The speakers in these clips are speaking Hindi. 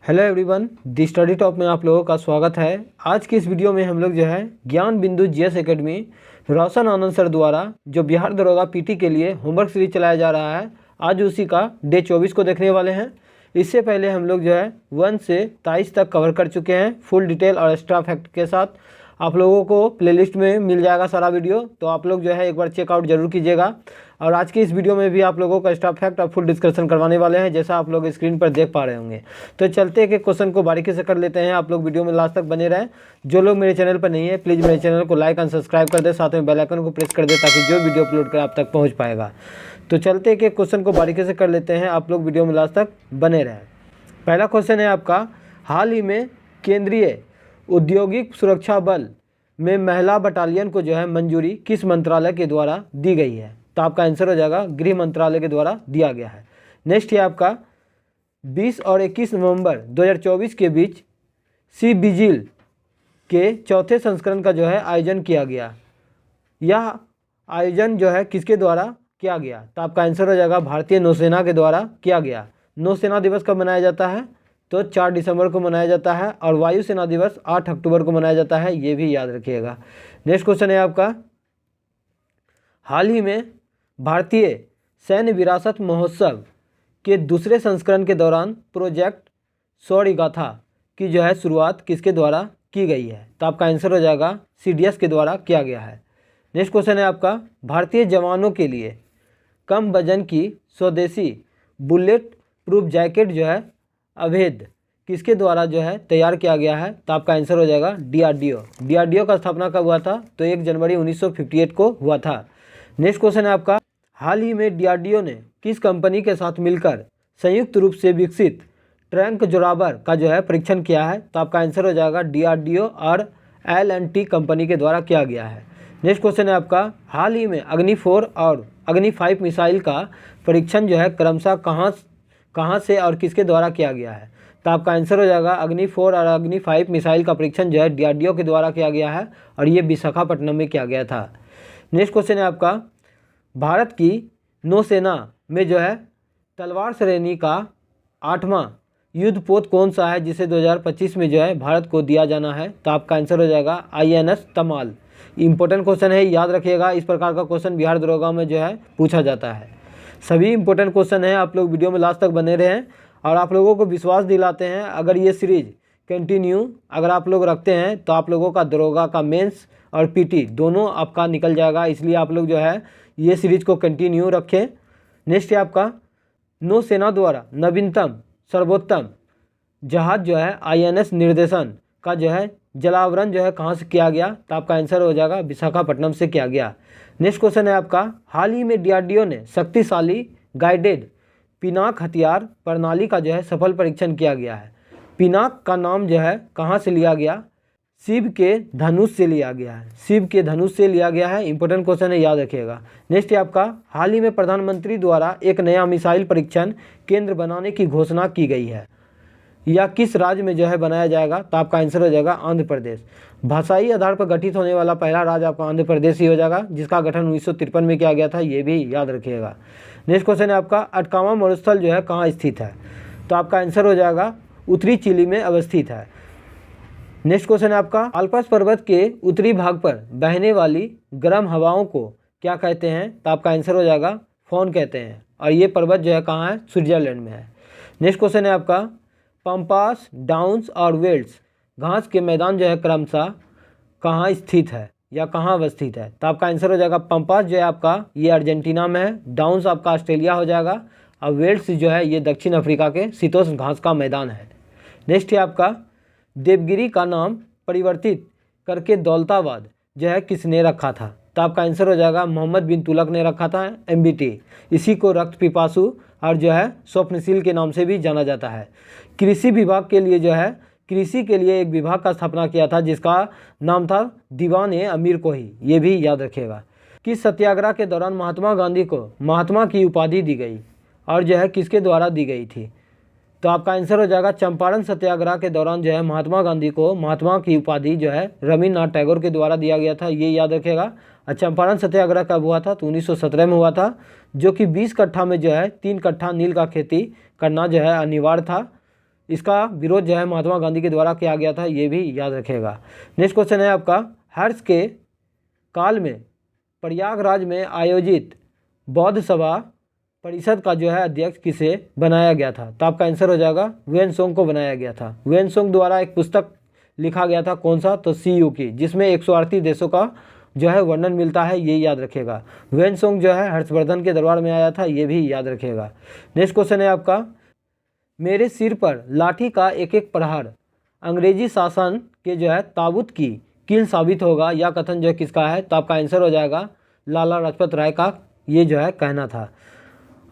हेलो एवरीवन, दी स्टडी टॉप में आप लोगों का स्वागत है। आज की इस वीडियो में हम लोग जो है ज्ञान बिंदु जीएस एकेडमी रोशन आनंद सर द्वारा जो बिहार दरोगा पीटी के लिए होमवर्क सीरीज चलाया जा रहा है, आज उसी का डे 24 को देखने वाले हैं। इससे पहले हम लोग जो है 1 से 23 तक कवर कर चुके हैं फुल डिटेल और एक्स्ट्रा फैक्ट के साथ। आप लोगों को प्लेलिस्ट में मिल जाएगा सारा वीडियो, तो आप लोग जो है एक बार चेकआउट जरूर कीजिएगा। और आज की इस वीडियो में भी आप लोगों को एक्स्ट्रा फैक्ट और फुल डिस्कशन करवाने वाले हैं, जैसा आप लोग स्क्रीन पर देख पा रहे होंगे। तो चलते हैं कि क्वेश्चन को बारीकी से कर लेते हैं। आप लोग वीडियो में लास्ट तक बने रहें। जो लोग मेरे चैनल पर नहीं है प्लीज़ मेरे चैनल को लाइक एंड सब्सक्राइब कर दे, साथ में बेल आइकन को प्रेस कर दे ताकि जो वीडियो अपलोड कर आप तक पहुँच पाएगा। तो चलते हैं कि क्वेश्चन को बारीकी से कर लेते हैं। आप लोग वीडियो में लास्ट तक बने रहें। पहला क्वेश्चन है आपका, हाल ही में केंद्रीय औद्योगिक सुरक्षा बल में महिला बटालियन को जो है मंजूरी किस मंत्रालय के द्वारा दी गई है? तो आपका आंसर हो जाएगा गृह मंत्रालय के द्वारा दिया गया है। नेक्स्ट है आपका, 20 और 21 नवंबर 2024 के बीच सी विजिल के चौथे संस्करण का जो है आयोजन किया गया। यह आयोजन जो है किसके द्वारा किया गया? तो आपका आंसर हो जाएगा भारतीय नौसेना के द्वारा किया गया। नौसेना दिवस कब मनाया जाता है? तो 4 दिसंबर को मनाया जाता है। और वायुसेना दिवस 8 अक्टूबर को मनाया जाता है, ये भी याद रखिएगा। नेक्स्ट क्वेश्चन है आपका, हाल ही में भारतीय सैन्य विरासत महोत्सव के दूसरे संस्करण के दौरान प्रोजेक्ट शौर्य गाथा की जो है शुरुआत किसके द्वारा की गई है? तो आपका आंसर हो जाएगा सीडीएस के द्वारा किया गया है। नेक्स्ट क्वेश्चन है आपका, भारतीय जवानों के लिए कम वजन की स्वदेशी बुलेट प्रूफ जैकेट जो है अभेद किसके द्वारा जो है तैयार किया गया है? तो आपका आंसर हो जाएगा डीआरडीओ। डीआरडीओ का स्थापना कब हुआ था? तो 1 जनवरी 1958 को हुआ था। नेक्स्ट क्वेश्चन है आपका, हाल ही में डीआरडीओ ने किस कंपनी के साथ मिलकर संयुक्त रूप से विकसित ट्रैंक जोरावर का जो है परीक्षण किया है? तो आपका आंसर हो जाएगा डीआरडीओ और L&T कंपनी के द्वारा किया गया है। नेक्स्ट क्वेश्चन है आपका, हाल ही में अग्नि 4 और अग्नि 5 मिसाइल का परीक्षण जो है क्रमशः कहाँ से और किसके द्वारा किया गया है? तो आपका आंसर हो जाएगा अग्नि 4 और अग्नि 5 मिसाइल का परीक्षण जो है डीआरडीओ के द्वारा किया गया है और ये विशाखापट्टनम में किया गया था। नेक्स्ट क्वेश्चन है आपका, भारत की नौसेना में जो है तलवार श्रेणी का 8वां युद्धपोत कौन सा है जिसे 2025 में जो है भारत को दिया जाना है? तो आपका आंसर हो जाएगा INS तमाल। इंपॉर्टेंट क्वेश्चन है, याद रखिएगा। इस प्रकार का क्वेश्चन बिहार दरोगा में जो है पूछा जाता है। सभी इंपॉर्टेंट क्वेश्चन हैं, आप लोग वीडियो में लास्ट तक बने रहें। और आप लोगों को विश्वास दिलाते हैं, अगर ये सीरीज कंटिन्यू अगर आप लोग रखते हैं तो आप लोगों का दरोगा का मेंस और पीटी दोनों आपका निकल जाएगा। इसलिए आप लोग जो है ये सीरीज को कंटिन्यू रखें। नेक्स्ट है आपका, नौसेना द्वारा नवीनतम सर्वोत्तम जहाज जो है INS निर्देशन का जो है जलावरण जो है कहाँ से किया गया? तो आपका आंसर हो जाएगा विशाखापट्टनम से किया गया। नेक्स्ट क्वेश्चन है आपका, हाल ही में डीआरडीओ ने शक्तिशाली गाइडेड पिनाक हथियार प्रणाली का जो है सफल परीक्षण किया गया है। पिनाक का नाम जो है कहाँ से लिया गया? शिव के धनुष से लिया गया है। शिव के धनुष से लिया गया है। इंपॉर्टेंट क्वेश्चन है, याद रखिएगा। नेक्स्ट है आपका, हाल ही में प्रधानमंत्री द्वारा एक नया मिसाइल परीक्षण केंद्र बनाने की घोषणा की गई है। या किस राज्य में जो है बनाया जाएगा? तो आपका आंसर हो जाएगा आंध्र प्रदेश। भाषाई आधार पर गठित होने वाला पहला राज्य आपका आंध्र प्रदेश ही हो जाएगा, जिसका गठन 1953 में किया गया था, ये भी याद रखिएगा। नेक्स्ट क्वेश्चन है आपका, अटकामा मरुस्थल जो है कहाँ स्थित है? तो आपका आंसर हो जाएगा उत्तरी चिली में अवस्थित है। नेक्स्ट क्वेश्चन है आपका, आल्प्स पर्वत के उत्तरी भाग पर बहने वाली गर्म हवाओं को क्या कहते हैं? तो आपका आंसर हो जाएगा फॉन कहते हैं। और ये पर्वत जो है कहाँ है? स्विट्जरलैंड में है। नेक्स्ट क्वेश्चन है आपका, पंपास, डाउन्स और वेल्स घास के मैदान जो है क्रमशः कहाँ स्थित है या कहाँ अवस्थित है? तो आपका आंसर हो जाएगा पंपास जो है आपका ये अर्जेंटीना में है, डाउन्स आपका ऑस्ट्रेलिया हो जाएगा और वेल्स जो है ये दक्षिण अफ्रीका के शीतोष्ण घास का मैदान है। नेक्स्ट है आपका, देवगिरी का नाम परिवर्तित करके दौलताबाद जो है किसने रखा था? तो आपका आंसर हो जाएगा मोहम्मद बिन तुगलक ने रखा था, MBT। इसी को रक्त पिपासु और जो है स्वप्नशील के नाम से भी जाना जाता है। कृषि विभाग के लिए जो है कृषि के लिए एक विभाग का स्थापना किया था जिसका नाम था दीवान अमीर कोही, ये भी याद रखिएगा। किस सत्याग्रह के दौरान महात्मा गांधी को महात्मा की उपाधि दी गई और जो है किसके द्वारा दी गई थी? तो आपका आंसर हो जाएगा चंपारण सत्याग्रह के दौरान जो है महात्मा गांधी को महात्मा की उपाधि जो है रविन्द्रनाथ टैगोर के द्वारा दिया गया था, ये याद रखेगा। और चंपारण सत्याग्रह कब हुआ था? तो 1917 में हुआ था, जो कि 20 कट्ठा में जो है 3 कट्ठा नील का खेती करना जो है अनिवार्य था। इसका विरोध जो है महात्मा गांधी के द्वारा किया गया था, ये भी याद रखिएगा। नेक्स्ट क्वेश्चन है आपका, हर्ष के काल में प्रयागराज में आयोजित बौद्ध सभा परिषद का जो है अध्यक्ष किसे बनाया गया था? तो आपका आंसर हो जाएगा ह्वेनसांग को बनाया गया था। ह्वेनसांग द्वारा एक पुस्तक लिखा गया था, कौन सा? तो CU की, जिसमें 138 देशों का जो है वर्णन मिलता है, ये याद रखिएगा। ह्वेनसांग जो है हर्षवर्धन के दरबार में आया था, ये भी याद रखिएगा। नेक्स्ट क्वेश्चन है आपका, मेरे सिर पर लाठी का एक एक प्रहार अंग्रेजी शासन के जो है ताबूत की कील साबित होगा, या कथन जो है किसका है? तो आपका आंसर हो जाएगा लाला लाजपत राय का ये जो है कहना था।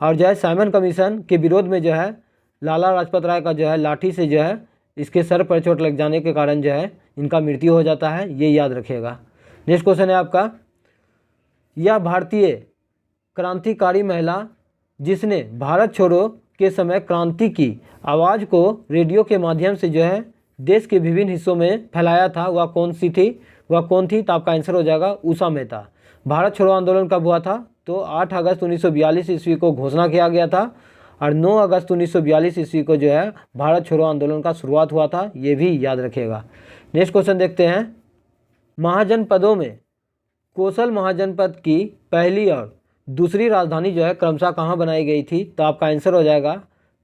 और जो है साइमन कमीशन के विरोध में जो है लाला लाजपत राय का जो है लाठी से जो है इसके सर पर चोट लग जाने के कारण जो है इनका मृत्यु हो जाता है, ये याद रखिएगा। नेक्स्ट क्वेश्चन है आपका, यह भारतीय क्रांतिकारी महिला जिसने भारत छोड़ो के समय क्रांति की आवाज़ को रेडियो के माध्यम से जो है देश के विभिन्न हिस्सों में फैलाया था, वह कौन सी थी? वह कौन थी? तो आपका आंसर हो जाएगा उषा मेहता। भारत छोड़ो आंदोलन कब हुआ था? तो 8 अगस्त 1942 ईस्वी को घोषणा किया गया था, और 9 अगस्त 1942 ईस्वी को जो है भारत छोड़ो आंदोलन का शुरुआत हुआ था, ये भी याद रखिएगा। नेक्स्ट क्वेश्चन देखते हैं, महाजनपदों में कोसल महाजनपद की पहली और दूसरी राजधानी जो है क्रमशः कहाँ बनाई गई थी? तो आपका आंसर हो जाएगा,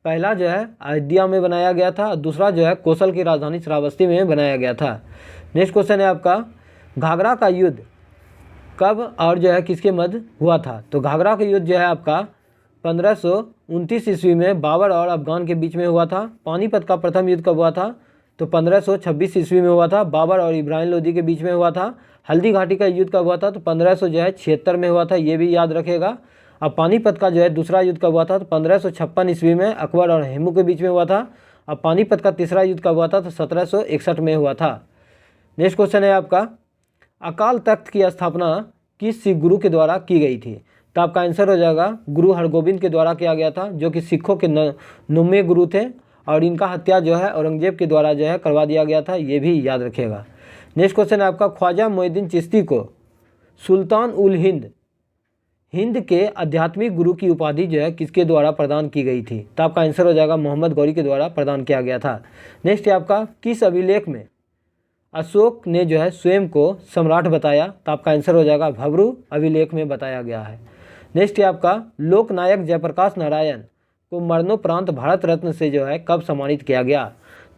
पहला जो है अयोध्या में बनाया गया था, और दूसरा जो है कोसल की राजधानी श्रावस्ती में बनाया गया था। नेक्स्ट क्वेश्चन है आपका, घाघरा का युद्ध कब और जो है किसके मध्य हुआ था? तो घाघरा का युद्ध जो है आपका 1529 ईस्वी में बाबर और अफगान के बीच में हुआ था। पानीपत का प्रथम युद्ध कब हुआ था? तो 1526 ईस्वी में हुआ था, बाबर और इब्राहिम लोदी के बीच में हुआ था। हल्दी घाटी का युद्ध कब हुआ था? तो 1576 में हुआ था, ये भी याद रखेगा। अब पानीपत का जो है दूसरा युद्ध कब हुआ था? तो 1556 ईस्वी में अकबर और हेमू के बीच में हुआ था। अब पानीपत का तीसरा युद्ध कब हुआ था? तो 1761 में हुआ था। नेक्स्ट क्वेश्चन है आपका, अकाल तख्त की स्थापना किस सिख गुरु के द्वारा की गई थी? तो आपका आंसर हो जाएगा गुरु हरगोबिंद के द्वारा किया गया था, जो कि सिखों के 9वें गुरु थे, और इनका हत्या जो है औरंगजेब के द्वारा जो है करवा दिया गया था, ये भी याद रखिएगा। नेक्स्ट क्वेश्चन है आपका, ख्वाजा मोइनुद्दीन चिश्ती को सुल्तान उल हिंद के आध्यात्मिक गुरु की उपाधि जो है किसके द्वारा प्रदान की गई थी? तो आपका आंसर हो जाएगा मोहम्मद गौरी के द्वारा प्रदान किया गया था। नेक्स्ट है आपका, किस अभिलेख में अशोक ने जो है स्वयं को सम्राट बताया? तो आपका आंसर हो जाएगा भब्रू अभिलेख में बताया गया है। नेक्स्ट है आपका, लोकनायक जयप्रकाश नारायण को मरणोपरांत भारत रत्न से जो है कब सम्मानित किया गया?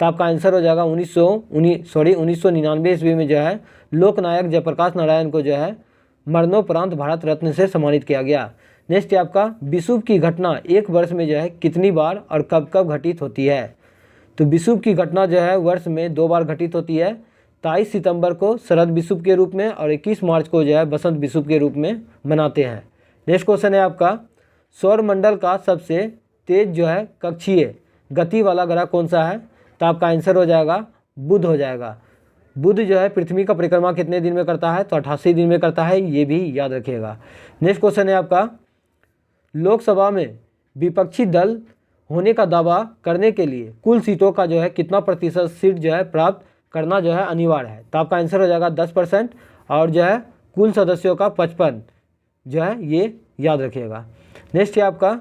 तो आपका आंसर हो जाएगा 1999 ईस्वी में जो है लोकनायक जयप्रकाश नारायण को जो है मरणोपरांत भारत रत्न से सम्मानित किया गया। नेक्स्ट है आपका, विषुव की घटना एक वर्ष में जो है कितनी बार और कब कब घटित होती है? तो विषुव की घटना जो है वर्ष में 2 बार घटित होती है, 23 सितंबर को शरद विषुव के रूप में, और 21 मार्च को जो है बसंत विषुव के रूप में मनाते हैं। नेक्स्ट क्वेश्चन है आपका, सौरमंडल का सबसे तेज जो है कक्षीय गति वाला ग्रह कौन सा है? तो आपका आंसर हो जाएगा बुध हो जाएगा। बुध जो है पृथ्वी का परिक्रमा कितने दिन में करता है? तो 88 दिन में करता है, ये भी याद रखिएगा। नेक्स्ट क्वेश्चन है आपका, लोकसभा में विपक्षी दल होने का दावा करने के लिए कुल सीटों का जो है कितना प्रतिशत सीट जो है प्राप्त करना जो है अनिवार्य है? तो आपका आंसर हो जाएगा 10%, और जो है कुल सदस्यों का 55 जो है ये याद रखिएगा। नेक्स्ट है आपका,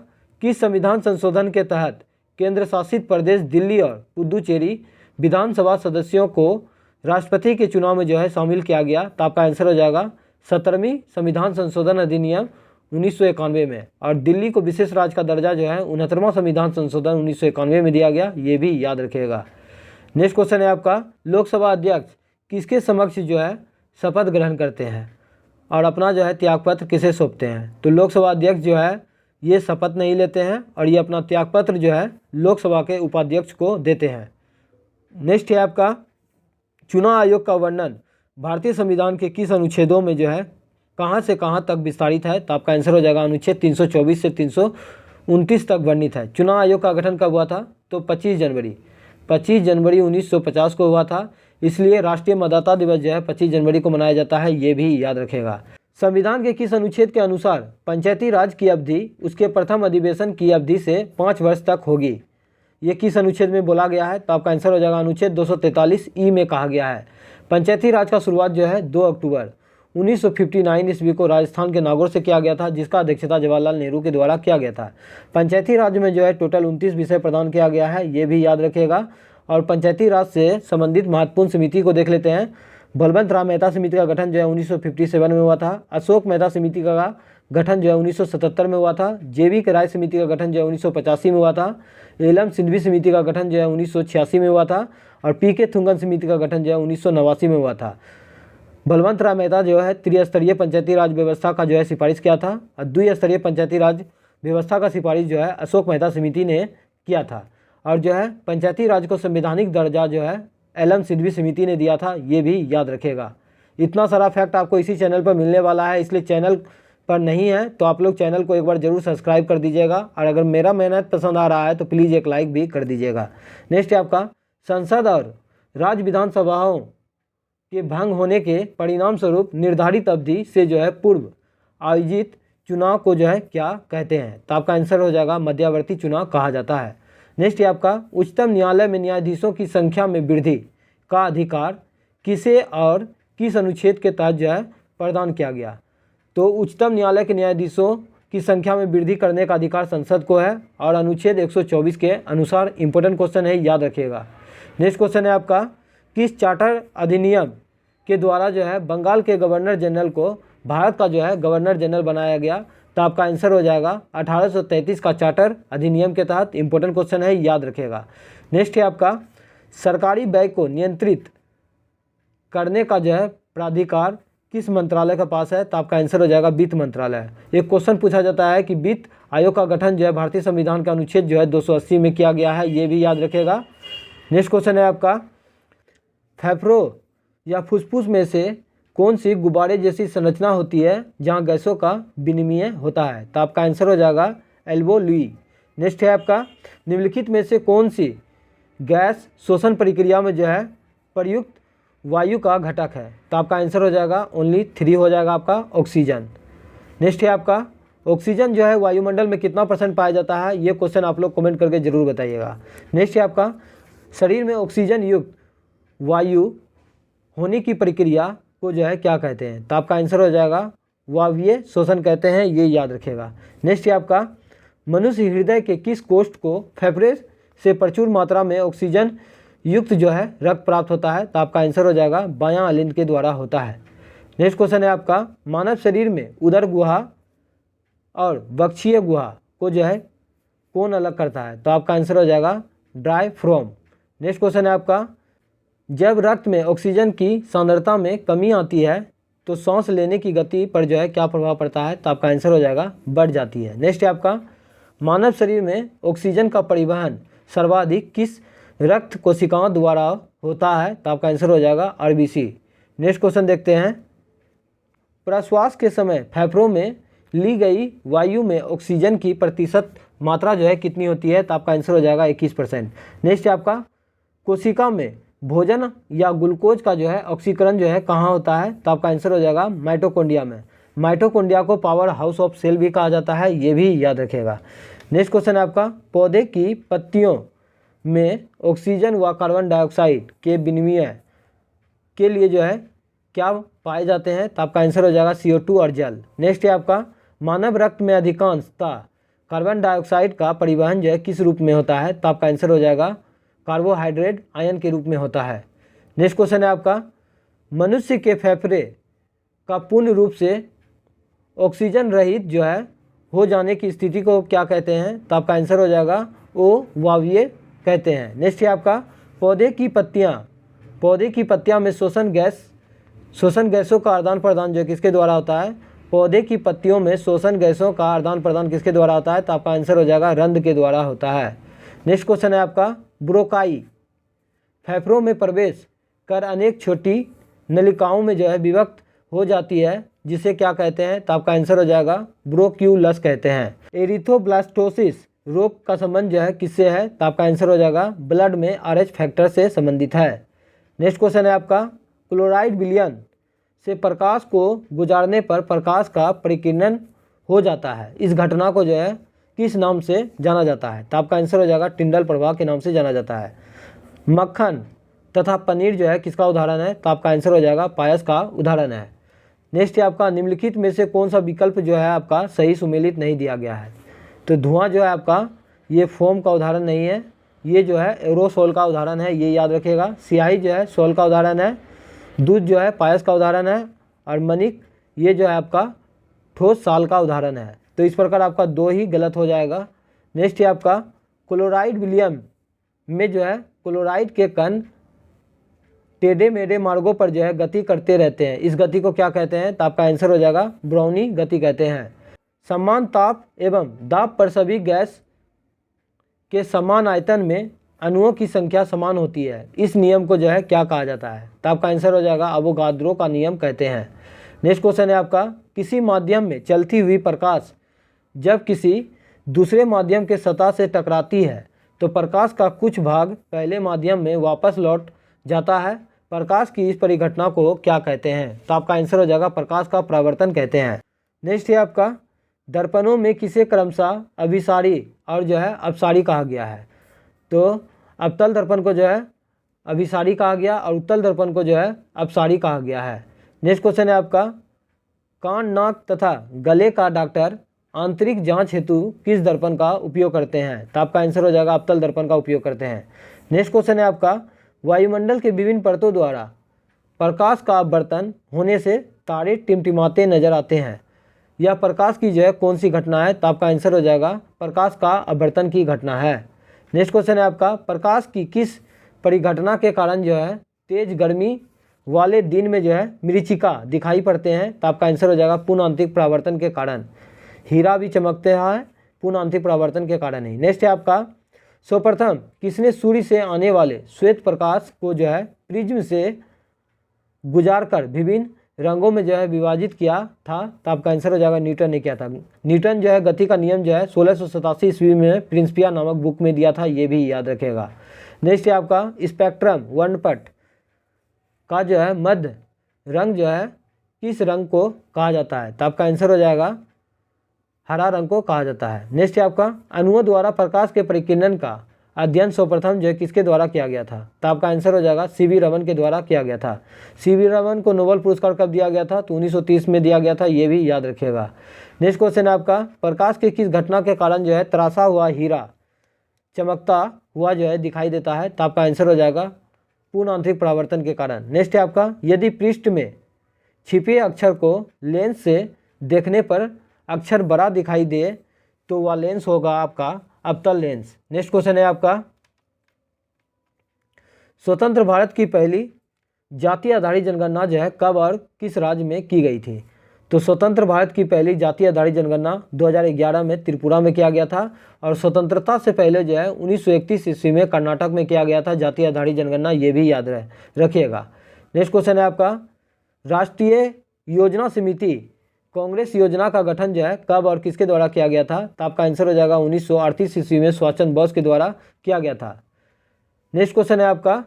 किस संविधान संशोधन के तहत केंद्र शासित प्रदेश दिल्ली और पुदुचेरी विधानसभा सदस्यों को राष्ट्रपति के चुनाव में जो है शामिल किया गया? तो आपका आंसर हो जाएगा 17वीं संविधान संशोधन अधिनियम 1991 में, और दिल्ली को विशेष राज्य का दर्जा जो है 69वां संविधान संशोधन 1991 में दिया गया, ये भी याद रखिएगा। नेक्स्ट क्वेश्चन है आपका, लोकसभा अध्यक्ष किसके समक्ष जो है शपथ ग्रहण करते हैं और अपना जो है त्यागपत्र किसे सौंपते हैं? तो लोकसभा अध्यक्ष जो है ये शपथ नहीं लेते हैं, और ये अपना त्यागपत्र जो है लोकसभा के उपाध्यक्ष को देते हैं। नेक्स्ट है आपका, चुनाव आयोग का वर्णन भारतीय संविधान के किस अनुच्छेदों में जो है कहाँ से कहाँ तक विस्तारित है? तो आपका आंसर हो जाएगा अनुच्छेद 324 से 329 तक वर्णित है। चुनाव आयोग का गठन कब हुआ था? तो 25 जनवरी 1950 को हुआ था, इसलिए राष्ट्रीय मतदाता दिवस जो है 25 जनवरी को मनाया जाता है, ये भी याद रखेगा। संविधान के किस अनुच्छेद के अनुसार पंचायती राज की अवधि उसके प्रथम अधिवेशन की अवधि से 5 वर्ष तक होगी? ये किस अनुच्छेद में बोला गया है? तो आपका आंसर हो जाएगा अनुच्छेद 243 ई में कहा गया है। पंचायती राज का शुरुआत जो है 2 अक्टूबर 1959 ईस्वी को राजस्थान के नागौर से किया गया था, जिसका अध्यक्षता जवाहरलाल नेहरू के द्वारा किया गया था। पंचायती राज में जो है टोटल 29 विषय प्रदान किया गया है, ये भी याद रखिएगा। और पंचायती राज से संबंधित महत्वपूर्ण समिति को देख लेते हैं। बलवंत राम मेहता समिति का गठन जो है 1957 में हुआ था। अशोक मेहता समिति का गठन जो है 1977 में हुआ था। JV राय समिति का गठन जो है 1985 में हुआ था। एलएम सिंघवी समिति का गठन जो है 1986 में हुआ था। और PK थुंगन समिति का गठन जो है 1989 में हुआ था। बलवंत राम मेहता जो है त्रिस्तरीय पंचायती राज व्यवस्था का जो है सिफारिश किया था, और द्विस्तरीय पंचायती राज व्यवस्था का सिफारिश जो है अशोक मेहता समिति ने किया था। और जो है पंचायती राज को संवैधानिक दर्जा जो है एलएम सिंघवी समिति ने दिया था, ये भी याद रखेगा। इतना सारा फैक्ट आपको इसी चैनल पर मिलने वाला है, इसलिए चैनल पर नहीं है तो आप लोग चैनल को एक बार जरूर सब्सक्राइब कर दीजिएगा। और अगर मेरा मेहनत पसंद आ रहा है तो प्लीज़ एक लाइक भी कर दीजिएगा। नेक्स्ट है आपका, संसद और राज्य विधानसभाओं के भंग होने के परिणाम स्वरूप निर्धारित अवधि से जो है पूर्व आयोजित चुनाव को जो है क्या कहते हैं? तो आपका आंसर हो जाएगा मध्यावर्ती चुनाव कहा जाता है। नेक्स्ट है आपका, उच्चतम न्यायालय में न्यायाधीशों की संख्या में वृद्धि का अधिकार किसे और किस अनुच्छेद के तहत जो है प्रदान किया गया? तो उच्चतम न्यायालय के न्यायाधीशों की संख्या में वृद्धि करने का अधिकार संसद को है, और अनुच्छेद 124 के अनुसार। इंपॉर्टेंट क्वेश्चन है, याद रखिएगा। नेक्स्ट क्वेश्चन है आपका, किस चार्टर अधिनियम के द्वारा जो है बंगाल के गवर्नर जनरल को भारत का जो है गवर्नर जनरल बनाया गया? तो आपका आंसर हो जाएगा 1833 का चार्टर अधिनियम के तहत। इंपॉर्टेंट क्वेश्चन है, याद रखिएगा। नेक्स्ट है आपका, सरकारी व्यय को नियंत्रित करने का जो है प्राधिकार किस मंत्रालय के पास है? तो आपका आंसर हो जाएगा वित्त मंत्रालय। एक क्वेश्चन पूछा जाता है कि वित्त आयोग का गठन जो है भारतीय संविधान का अनुच्छेद जो है 280 में किया गया है, ये भी याद रखिएगा। नेक्स्ट क्वेश्चन है आपका, फेफड़ों या फुसफुस में से कौन सी गुब्बारे जैसी संरचना होती है जहां गैसों का विनिमय होता है? तो आपका आंसर हो जाएगा एल्वोलुई। नेक्स्ट है आपका, निम्नलिखित में से कौन सी गैस शोषण प्रक्रिया में जो है प्रयुक्त वायु का घटक है? तो आपका आंसर हो जाएगा ओनली 3 हो जाएगा आपका ऑक्सीजन। नेक्स्ट है आपका, ऑक्सीजन जो है वायुमंडल में कितना % पाया जाता है? ये क्वेश्चन आप लोग कमेंट करके जरूर बताइएगा। नेक्स्ट है आपका, शरीर में ऑक्सीजन युक्त वायु होने की प्रक्रिया को जो है क्या कहते हैं? तो आपका आंसर हो जाएगा वायवीय शोषण कहते हैं, ये याद रखिएगा। नेक्स्ट है आपका, मनुष्य हृदय के किस कोष्ठ को फेफड़े से प्रचुर मात्रा में ऑक्सीजन युक्त जो है रक्त प्राप्त होता है? तो आपका आंसर हो जाएगा बायां अलिंद के द्वारा होता है। नेक्स्ट क्वेश्चन है आपका, मानव शरीर में उदर गुहा और वक्षीय गुहा को जो है कौन अलग करता है? तो आपका आंसर हो जाएगा डायफ्राम। नेक्स्ट क्वेश्चन है आपका, जब रक्त में ऑक्सीजन की सांद्रता में कमी आती है तो सांस लेने की गति पर जो है क्या प्रभाव पड़ता है? तो आपका आंसर हो जाएगा बढ़ जाती है। नेक्स्ट है आपका, मानव शरीर में ऑक्सीजन का परिवहन सर्वाधिक किस रक्त कोशिकाओं द्वारा होता है? तो आपका आंसर हो जाएगा RBC। नेक्स्ट क्वेश्चन देखते हैं, प्रश्वास के समय फेफड़ों में ली गई वायु में ऑक्सीजन की प्रतिशत मात्रा जो है कितनी होती है? तो आपका आंसर हो जाएगा 21%। नेक्स्ट है आपका, कोशिका में भोजन या ग्लूकोज का जो है ऑक्सीकरण जो है कहाँ होता है? तो आपका आंसर हो जाएगा माइटोकॉन्ड्रिया में। माइटोकॉन्ड्रिया को पावर हाउस ऑफ सेल भी कहा जाता है, ये भी याद रखिएगा। नेक्स्ट क्वेश्चन है आपका, पौधे की पत्तियों में ऑक्सीजन व कार्बन डाइऑक्साइड के विनिमय के लिए जो है क्या पाए जाते हैं? तो आपका आंसर हो जाएगा CO2 और जल। नेक्स्ट है आपका, मानव रक्त में अधिकांशतः कार्बन डाइऑक्साइड का परिवहन जो है किस रूप में होता है? तो आपका आंसर हो जाएगा कार्बोहाइड्रेट आयन के रूप में होता है। नेक्स्ट क्वेश्चन है आपका, मनुष्य के फेफड़े का पूर्ण रूप से ऑक्सीजन रहित जो है हो जाने की स्थिति को क्या कहते हैं? तो आपका आंसर हो जाएगा अवायवीय कहते हैं। नेक्स्ट है आपका, पौधे की पत्तियां में शोषण गैसों का आदान प्रदान जो किसके द्वारा होता है? पौधे की पत्तियों में शोषण गैसों का आदान प्रदान किसके द्वारा होता है? तो आपका आंसर हो जाएगा रंध्र के द्वारा होता है। नेक्स्ट क्वेश्चन है आपका, ब्रोकाई फेफड़ों में प्रवेश कर अनेक छोटी नलिकाओं में जो है विभक्त हो जाती है, जिसे क्या कहते हैं? तो आपका आंसर हो जाएगा ब्रोक्यूलस कहते हैं। एरिथ्रोब्लास्टोसिस रोग का संबंध जो है किससे है? तो आपका आंसर हो जाएगा ब्लड में RH फैक्टर से संबंधित है। नेक्स्ट क्वेश्चन है आपका, क्लोराइड विलयन से प्रकाश को गुजारने पर प्रकाश का परिकीर्णन हो जाता है। इस घटना को जो है किस नाम से जाना जाता है? तो आपका आंसर हो जाएगा टिंडल प्रभाव के नाम से जाना जाता है। मक्खन तथा पनीर जो है किसका उदाहरण है? तो आपका आंसर हो जाएगा पायस का उदाहरण है। नेक्स्ट है आपका निम्नलिखित में से कौन सा विकल्प जो है आपका सही सुमेलित नहीं दिया गया है। तो धुआं जो है आपका ये फोम का उदाहरण नहीं है, ये जो है एरोसोल का उदाहरण है, ये याद रखिएगा। स्याही जो है सोल का उदाहरण है। दूध जो है पायस का उदाहरण है। और मणिक ये जो है आपका ठोस साल का उदाहरण है। तो इस प्रकार आपका 2 ही गलत हो जाएगा। नेक्स्ट है आपका क्लोराइड विलियम में जो है क्लोराइड के कण टेढ़े मेढ़े मार्गों पर जो है गति करते रहते हैं, इस गति को क्या कहते हैं? तो आपका आंसर हो जाएगा ब्राउनी गति कहते हैं। समान ताप एवं दाब पर सभी गैस के समान आयतन में अणुओं की संख्या समान होती है, इस नियम को जो है क्या कहा जाता है? तो आपका आंसर हो जाएगा अवोगाद्रो का नियम कहते हैं। नेक्स्ट क्वेश्चन है आपका किसी माध्यम में चलती हुई प्रकाश जब किसी दूसरे माध्यम के सतह से टकराती है तो प्रकाश का कुछ भाग पहले माध्यम में वापस लौट जाता है, प्रकाश की इस परिघटना को क्या कहते हैं? तो आपका आंसर हो जाएगा प्रकाश का परावर्तन कहते हैं। नेक्स्ट है आपका दर्पणों में किसे क्रमशः अभिसारी और जो है अपसारी कहा गया है? तो अवतल दर्पण को जो है अभिसारी कहा गया और उत्तल दर्पण को जो है अपसारी कहा गया है। नेक्स्ट क्वेश्चन है आपका कान, नाक तथा गले का डॉक्टर आंतरिक जांच हेतु किस दर्पण का उपयोग करते हैं? तो आपका आंसर हो जाएगा अवतल दर्पण का उपयोग करते हैं। नेक्स्ट क्वेश्चन है आपका वायुमंडल के विभिन्न परतों द्वारा प्रकाश का अपवर्तन होने से तारे टिमटिमाते नजर आते हैं, यह प्रकाश की जो है कौन सी घटना है? तो आपका आंसर हो जाएगा प्रकाश का अपवर्तन की घटना है। नेक्स्ट क्वेश्चन है आपका प्रकाश की किस परिघटना के कारण जो है तेज गर्मी वाले दिन में जो है मरीचिका दिखाई पड़ते हैं? तो आपका आंसर हो जाएगा पूर्ण आंतरिक परावर्तन के कारण। हीरा भी चमकते हैं पूर्ण आंतरिक परावर्तन के कारण ही। नेक्स्ट है आपका सर्वप्रथम किसने सूर्य से आने वाले श्वेत प्रकाश को जो है प्रिज्म से गुजारकर विभिन्न रंगों में जो है विभाजित किया था? तो आपका आंसर हो जाएगा न्यूटन ने किया था। न्यूटन जो है गति का नियम जो है 1687 ईस्वी में प्रिंसिपिया नामक बुक में दिया था, ये भी याद रखेगा। नेक्स्ट है आपका स्पेक्ट्रम वर्णपट का जो है मध्य रंग जो है किस रंग को कहा जाता है? तो आपका आंसर हो जाएगा हरा रंग को कहा जाता है। नेक्स्ट है आपका अणुओं द्वारा प्रकाश के परिकीर्णन का अध्ययन सर्वप्रथम जो है किसके द्वारा किया गया था? तो आपका आंसर हो जाएगा सीवी रमन के द्वारा किया गया था। सीवी रमन को नोबेल पुरस्कार कब दिया गया था? तो 1930 में दिया गया था, ये भी याद रखिएगा। नेक्स्ट क्वेश्चन है आपका प्रकाश की किस घटना के कारण जो है तराशा हुआ हीरा चमकता हुआ जो है दिखाई देता है? तो आपका आंसर हो जाएगा पूर्ण आंतरिक परावर्तन के कारण। नेक्स्ट है आपका यदि पृष्ठ में छिपे अक्षर को लेंस से देखने पर अक्षर बड़ा दिखाई दे तो वह लेंस होगा आपका अवतल लेंस। नेक्स्ट क्वेश्चन है आपका स्वतंत्र भारत की पहली जाति आधारित जनगणना जो है कब और किस राज्य में की गई थी? तो स्वतंत्र भारत की पहली जाति आधारित जनगणना 2011 में त्रिपुरा में किया गया था और स्वतंत्रता से पहले जो है 1931 ईस्वी में कर्नाटक में किया गया था जाति आधारित जनगणना, ये भी याद रखिएगा। नेक्स्ट क्वेश्चन है आपका राष्ट्रीय योजना समिति कांग्रेस योजना का गठन जो है कब और किसके द्वारा किया गया था? तो आपका आंसर हो जाएगा 1938 ईस्वी में सुभाष चंद्र बोस के द्वारा किया गया था। नेक्स्ट क्वेश्चन है आपका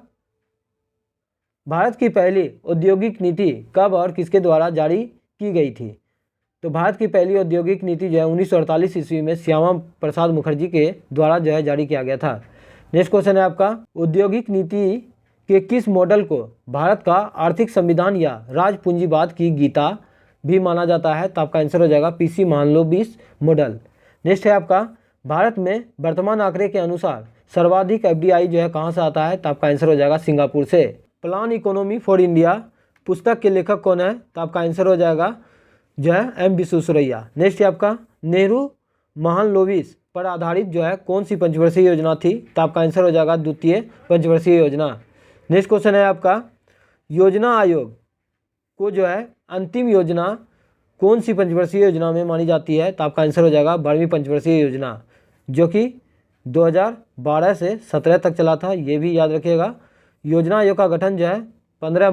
भारत की पहली औद्योगिक नीति कब और किसके द्वारा जारी की गई थी? तो भारत की पहली औद्योगिक नीति जो है 1948 ईस्वी में श्यामा प्रसाद मुखर्जी के द्वारा जो है जारी किया गया था। नेक्स्ट क्वेश्चन है आपका औद्योगिक नीति के किस मॉडल को भारत का आर्थिक संविधान या राज पूंजीवाद की गीता भी माना जाता है? तो आपका आंसर हो जाएगा पीसी मानलोबिस मॉडल। नेक्स्ट है आपका भारत में वर्तमान आंकड़े के अनुसार सर्वाधिक एफडीआई जो है कहाँ से आता है? तो आपका आंसर हो जाएगा सिंगापुर से। प्लान इकोनॉमी फॉर इंडिया पुस्तक के लेखक कौन है? तो आपका आंसर हो जाएगा जो है एम विश्वेश्वरैया। नेक्स्ट है आपका नेहरू महालनोबिस पर आधारित जो है कौन सी पंचवर्षीय योजना थी? तो आपका आंसर हो जाएगा द्वितीय पंचवर्षीय योजना। नेक्स्ट क्वेश्चन है आपका योजना आयोग को जो है अंतिम योजना कौन सी पंचवर्षीय योजना में मानी जाती है? तो आपका आंसर हो जाएगा 12वीं पंचवर्षीय योजना, जो कि 2012 से 17 तक चला था, ये भी याद रखिएगा। योजना आयोग का गठन जो है 15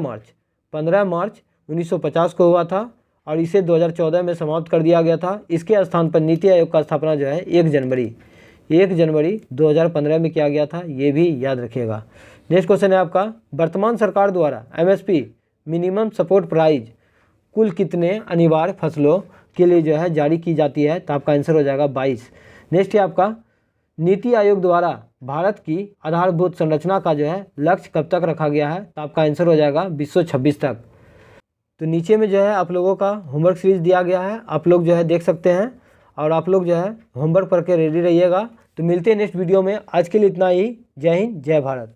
मार्च 1950 को हुआ था और इसे 2014 में समाप्त कर दिया गया था। इसके स्थान पर नीति आयोग का स्थापना जो है 1 जनवरी 2015 में किया गया था, ये भी याद रखिएगा। नेक्स्ट क्वेश्चन है आपका वर्तमान सरकार द्वारा एमएसपी मिनिमम सपोर्ट प्राइस कुल कितने अनिवार्य फसलों के लिए जो है जारी की जाती है? तो आपका आंसर हो जाएगा 22। नेक्स्ट है आपका नीति आयोग द्वारा भारत की आधारभूत संरचना का जो है लक्ष्य कब तक रखा गया है? तो आपका आंसर हो जाएगा 2026 तक। तो नीचे में जो है आप लोगों का होमवर्क सीरीज दिया गया है, आप लोग जो है देख सकते हैं और आप लोग जो है होमवर्क पढ़ के रेडी रहिएगा। तो मिलते हैं नेक्स्ट वीडियो में, आज के लिए इतना ही। जय हिंद, जय भारत।